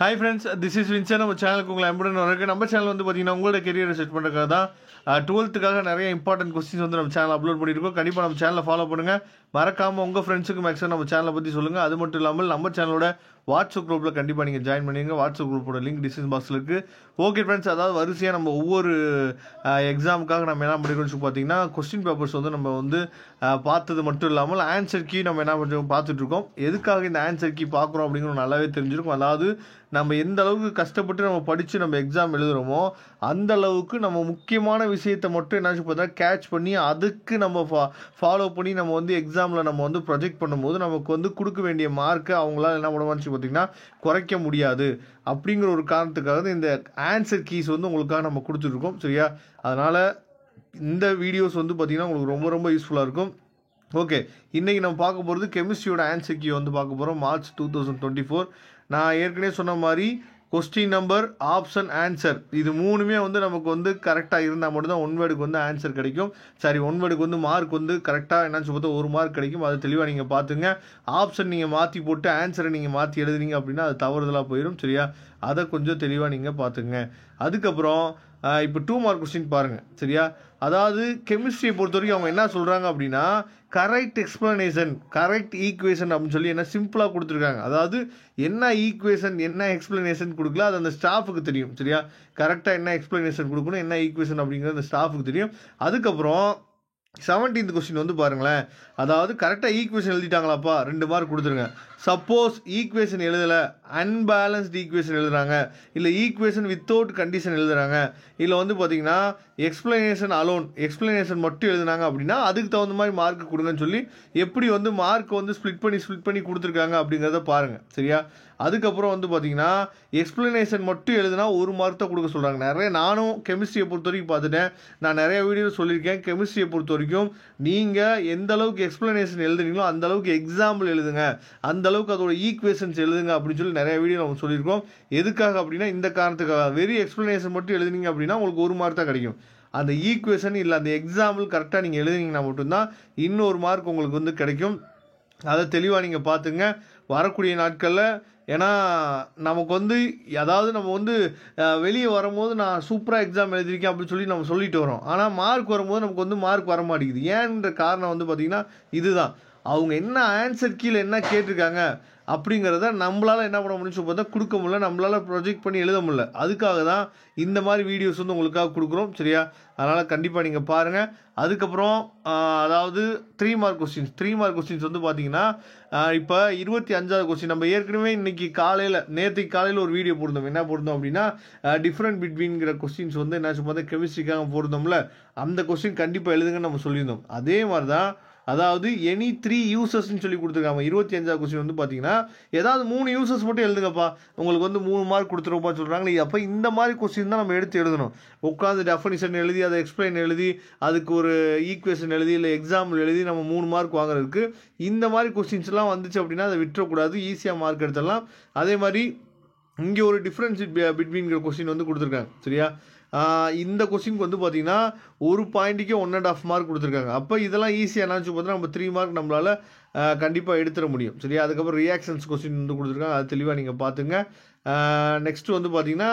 Hi friends, this is Vincent. நம்ம சேனலுக்கு உங்களை அன்புடன் வரவேற்கிறேன். நம்ம சேனல் வந்து பார்த்தீங்கன்னா உங்களோட கெரியரை செட் பண்ணுறதுக்காக தான் 12th நிறைய இம்பார்ட்டன்ட் கொஸ்டின்ஸ் வந்து நம்ம சேனல் அப்லோட் பண்ணியிருக்கோம். கண்டிப்பாக நம்ம சேனலை ஃபாலோ பண்ணுங்கள். மறக்காமல் உங்கள் ஃப்ரெண்ட்ஸுக்கு மேக்ஸிமம் நம்ம சேனலை பற்றி சொல்லுங்கள். அது மட்டும் இல்லாமல் நம்ம சேனலோட வாட்ஸ்அப் குரூப்பில் கண்டிப்பாக நீங்கள் ஜாயின் பண்ணிடுங்க. வாட்ஸ்அப் குரூப்போட லிங்க் டிஸ்கிரிப்ஷன் பாக்ஸில் இருக்குது. ஓகே ஃப்ரெண்ட்ஸ், அதாவது வரிசையாக நம்ம ஒவ்வொரு எக்ஸாமுக்காக நம்ம என்ன பண்ணிருக்கோம்னு பார்த்தீங்கன்னா கொஸ்டின் பேப்பர்ஸ் வந்து நம்ம வந்து பார்த்தது மட்டும் இல்லாமல் ஆன்சர் கீ நம்ம என்ன பண்ணுறோம் பார்த்துட்ருக்கோம். எதுக்காக இந்த ஆன்சர் கீ பார்க்குறோம் அப்படிங்கிறது நல்லாவே தெரிஞ்சிருக்கும். அதாவது நம்ம எந்த அளவுக்கு கஷ்டப்பட்டு நம்ம படித்து நம்ம எக்ஸாம் எழுதுகிறோமோ அந்த அளவுக்கு நம்ம முக்கியமான விஷயத்தை மட்டும் என்னாச்சு பார்த்தா கேட்ச் பண்ணி அதுக்கு நம்ம ஃபாலோ பண்ணி நம்ம வந்து எக்ஸாமில் நம்ம வந்து ப்ரொஜெக்ட் பண்ணும்போது நமக்கு வந்து கொடுக்க வேண்டிய மார்க்கை அவங்களால என்ன பண்ணுவான்னு பார்த்திங்கன்னா குறைக்க முடியாது. அப்படிங்கிற ஒரு காரணத்துக்காக இந்த ஆன்சர் கீஸ் வந்து உங்களுக்காக நம்ம கொடுத்துட்ருக்கோம். சரியா? அதனால் இந்த வீடியோஸ் வந்து பார்த்திங்கன்னா உங்களுக்கு ரொம்ப ரொம்ப யூஸ்ஃபுல்லாக இருக்கும். ஓகே, இன்றைக்கி நம்ம பார்க்க போகிறது கெமிஸ்ட்ரியோட ஆன்சர் கீ வந்து பார்க்க போகிறோம். மார்ச் 2024. நான் ஏற்கனவே சொன்ன மாதிரி கொஸ்டின் நம்பர், ஆப்ஷன், ஆன்சர் இது மூணுமே வந்து நமக்கு வந்து கரெக்டாக இருந்தால் மட்டும்தான் ஒன் வேர்டுக்கு வந்து ஆன்சர் கிடைக்கும். சரி, ஒன் வேர்டுக்கு வந்து மார்க் வந்து கரெக்டாக என்னன்னு பார்த்தா ஒரு மார்க் கிடைக்கும். அது தெளிவாக நீங்கள் பார்த்துங்க. ஆப்ஷன் நீங்கள் மாற்றி போட்டு ஆன்சரை நீங்கள் மாற்றி எழுதுனீங்க அப்படின்னா அது தவறுதலாக போயிடும். சரியா? அதை கொஞ்சம் தெளிவாக நீங்கள் பார்த்துங்க. அதுக்கப்புறம் இப்போ 2 மார்க் கொஸ்டின் பாருங்கள். சரியா? அதாவது கெமிஸ்ட்ரியை பொறுத்த வரைக்கும் அவங்க என்ன சொல்கிறாங்க அப்படின்னா கரெக்ட் எக்ஸ்பிளனேஷன், கரெக்ட் ஈக்குவேஷன் அப்படின்னு சொல்லி என்ன சிம்பிளாக கொடுத்துருக்காங்க. அதாவது என்ன ஈக்குவேஷன் என்ன எக்ஸ்பிளனேஷன் கொடுக்கல அது அந்த ஸ்டாஃபுக்கு தெரியும். சரியா? கரெக்டாக என்ன எக்ஸ்பிளனேஷன் கொடுக்கணும், என்ன ஈக்குவேஷன் அப்படிங்கிறது அந்த ஸ்டாஃபுக்கு தெரியும். அதுக்கப்புறம் 17th கொஸ்டின் வந்து பாருங்களேன். அதாவது கரெக்டாக ஈக்குவேஷன் எழுதிட்டாங்களாப்பா 2 மார்க் கொடுத்துருங்க. சப்போஸ் ஈக்குவேஷன் எழுதலை, அன்பேலன்ஸ்டு ஈக்குவேஷன் எழுதுறாங்க, இல்லை ஈக்குவேஷன் வித்தவுட் கண்டிஷன் எழுதுறாங்க, இல்லை வந்து பார்த்தீங்கன்னா எக்ஸ்பிளனேஷன் அலோன், எக்ஸ்பிளனேஷன் மட்டும் எழுதுனாங்க அப்படின்னா அதுக்கு தகுந்த மாதிரி மார்க் கொடுங்கன்னு சொல்லி எப்படி வந்து மார்க் வந்து ஸ்ப்ளிட் பண்ணி கொடுத்துருக்காங்க அப்படிங்கிறத பாருங்கள். சரியா? அதுக்கப்புறம் வந்து பார்த்தீங்கன்னா எக்ஸ்பிளனேஷன் மட்டும் எழுதுனா 1 மார்க் தான் கொடுக்க சொல்கிறாங்க. நானும் கெமிஸ்ட்ரியை பொறுத்த வரைக்கும் பார்த்துட்டேன். நான் நிறைய வீடியோ சொல்லியிருக்கேன். கெமிஸ்ட்ரியை பொறுத்த வரைக்கும் நீங்கள் எந்த அளவுக்கு எக்ஸ்பிளனேஷன் எழுதுறீங்களோ அந்த அளவுக்கு எக்ஸாம்பிள் எழுதுங்க, அந்த அளவுக்கு அதோட ஈக்குவேஷன்ஸ் எழுதுங்க அப்படின்னு சொல்லி நிறைய வீடியோ நம்ம சொல்லியிருக்கோம். எதுக்காக அப்படின்னா இந்த காரணத்துக்காக. வெறும் எக்ஸ்பிளனேஷன் மட்டும் எழுதுனீங்க அப்படின்னா உங்களுக்கு 1 மார்க் தான் கிடைக்கும். அந்த ஈக்குவேஷன் இல்லை அந்த எக்ஸாம்பிள் கரெக்டாக நீங்கள் எழுதுனீங்கன்னா மட்டும்தான் இன்னொரு மார்க் உங்களுக்கு வந்து கிடைக்கும். அதை தெளிவாக நீங்கள் பார்த்துங்க வரக்கூடிய நாட்களில். ஏன்னா நமக்கு வந்து அதாவது நம்ம வந்து வெளியே வரும்போது நான் சூப்பராக எக்ஸாம் எழுதியிருக்கேன் அப்படின்னு சொல்லி நம்ம சொல்லிட்டு வரோம். ஆனால் மார்க் வரும்போது நமக்கு வந்து மார்க் வர மாட்டேங்குது. ஏன்ற காரணம் வந்து பார்த்திங்கன்னா இதுதான். அவங்க என்ன ஆன்சர் கீழே என்ன கேட்டிருக்காங்க அப்படிங்கிறத நம்மளால் என்ன பண்ண முடியும் பார்த்தா கொடுக்க முடியல, நம்மளால் ப்ரொஜெக்ட் பண்ணி எழுத முடியல. அதுக்காக தான் இந்த மாதிரி வீடியோஸ் வந்து உங்களுக்காக கொடுக்குறோம். சரியா? அதனால் கண்டிப்பாக நீங்கள் பாருங்கள். அதுக்கப்புறம் அதாவது 3 மார்க் கொஸ்டின்ஸ் வந்து பார்த்தீங்கன்னா இப்போ 25வது கொஸ்டின் நம்ம ஏற்கனவே நேற்றுக்கு காலையில் ஒரு வீடியோ போட்டிருந்தோம். என்ன போட்டிருந்தோம் அப்படின்னா டிஃப்ரெண்ட் பிட்வீன்கிற கொஸ்டின்ஸ் வந்து என்ன பார்த்தா கெமிஸ்ட்ரிக்காக போட்டிருந்தோம்ல, அந்த கொஸ்டின் கண்டிப்பாக எழுதுங்கன்னு நம்ம சொல்லியிருந்தோம். அதே மாதிரி தான் அதாவது எனி 3 யூசர்ஸ்ன்னு சொல்லி கொடுத்துருக்காங்க. 25வது கொஸ்டின் வந்து பார்த்தீங்கன்னா ஏதாவது 3 யூசர்ஸ் மட்டும் எழுதுங்கப்பா, உங்களுக்கு வந்து 3 மார்க் கொடுத்துருப்பா சொல்கிறாங்களே. அப்போ இந்த மாதிரி கொஸ்டின் தான் நம்ம எடுத்து எழுதணும். உட்காந்து டெஃபனிஷன் எழுதி அதை எக்ஸ்பிளைன் எழுதி அதுக்கு ஒரு ஈக்குவேஷன் எழுதி இல்லை எக்ஸாம்பிள் எழுதி நம்ம 3 மார்க் வாங்குறதுக்கு இந்த மாதிரி கொஸ்டின்ஸ்லாம் வந்துச்சு அப்படின்னா அதை விட்டுறக்கூடாது. ஈஸியாக மார்க் எடுத்துடலாம். அதே மாதிரி இங்கே ஒரு டிஃப்ரென்ஸ் பிட்வீன்கிற கொஸ்டின் வந்து கொடுத்துருக்காங்க. சரியா? இந்த கொஸ்டினுக்கு வந்து பார்த்தீங்கன்னா ஒரு பாயிண்ட்டுக்கே 1.5 மார்க் கொடுத்துருக்காங்க. அப்போ இதெல்லாம் ஈஸியாக என்னாச்சு பார்த்தீங்கன்னா நம்ம 3 மார்க் நம்மளால் கண்டிப்பாக எடுத்துட முடியும். சரியா? அதுக்கப்புறம் ரியாக்ஷன்ஸ் கொஸ்டின் வந்து கொடுத்துருக்காங்க. அது தெளிவாக நீங்கள் பார்த்துங்க. நெக்ஸ்ட்டு வந்து பார்த்திங்கன்னா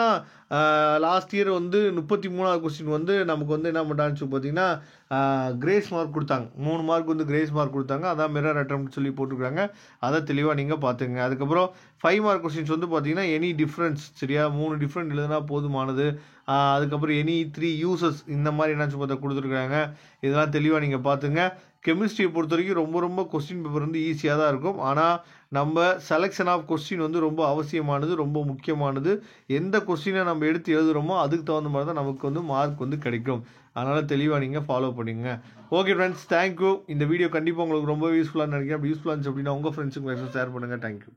லாஸ்ட் இயர் வந்து 33வது கொஸ்டின் வந்து நமக்கு வந்து என்ன பண்ணான்னு பார்த்தீங்கன்னா கிரேஸ் மார்க் கொடுத்தாங்க. 3 மார்க் வந்து கிரேஸ் மார்க் கொடுத்தாங்க. அதான் மிரர் அட்டெம்ப்ட் சொல்லி போட்டிருக்காங்க. அதை தெளிவாக நீங்கள் பார்த்துங்க. அதுக்கப்புறம் 5 மார்க் கொஸ்டின்ஸ் வந்து பார்த்தீங்கன்னா எனி டிஃப்ரென்ஸ். சரியா? 3 டிஃப்ரெண்ட் எழுதுனா போதுமானது. அதுக்கப்புறம் எனி 3 யூசஸ் இந்த மாதிரி என்னாச்சு பார்த்தா கொடுத்துருக்காங்க. இதெல்லாம் தெளிவாக நீங்கள் பார்த்துங்க. கெமிஸ்ட்ரியை பொறுத்த வரைக்கும் ரொம்ப ரொம்ப கொஸ்டின் பேப்பர் வந்து ஈஸியாக தான் இருக்கும். ஆனால் நம்ம செலெக்ஷன் ஆஃப் கொஸ்டின் வந்து ரொம்ப அவசியமானது, ரொம்ப முக்கியமானது. எந்த கொஸ்டினை நம்ம எடுத்து எழுதுகிறோமோ அதுக்கு தகுந்த மாதிரி தான் நமக்கு வந்து மார்க் வந்து கிடைக்கும். அதனால் தெளிவாக நீங்கள் ஃபாலோ பண்ணிங்க. Okay friends, thank you. இந்த வீடியோ கண்டிப்பாக உங்களுக்கு ரொம்ப யூஸ்ஃபுல்லாக நினைக்கிறேன். அப்படி யூஸ்ஃபுல்லாக இருந்துச்சு அப்படின்னா உங்கள் ஃப்ரெண்ட்ஸுக்கு ஷேர் பண்ணுங்கள். தேங்க்யூ.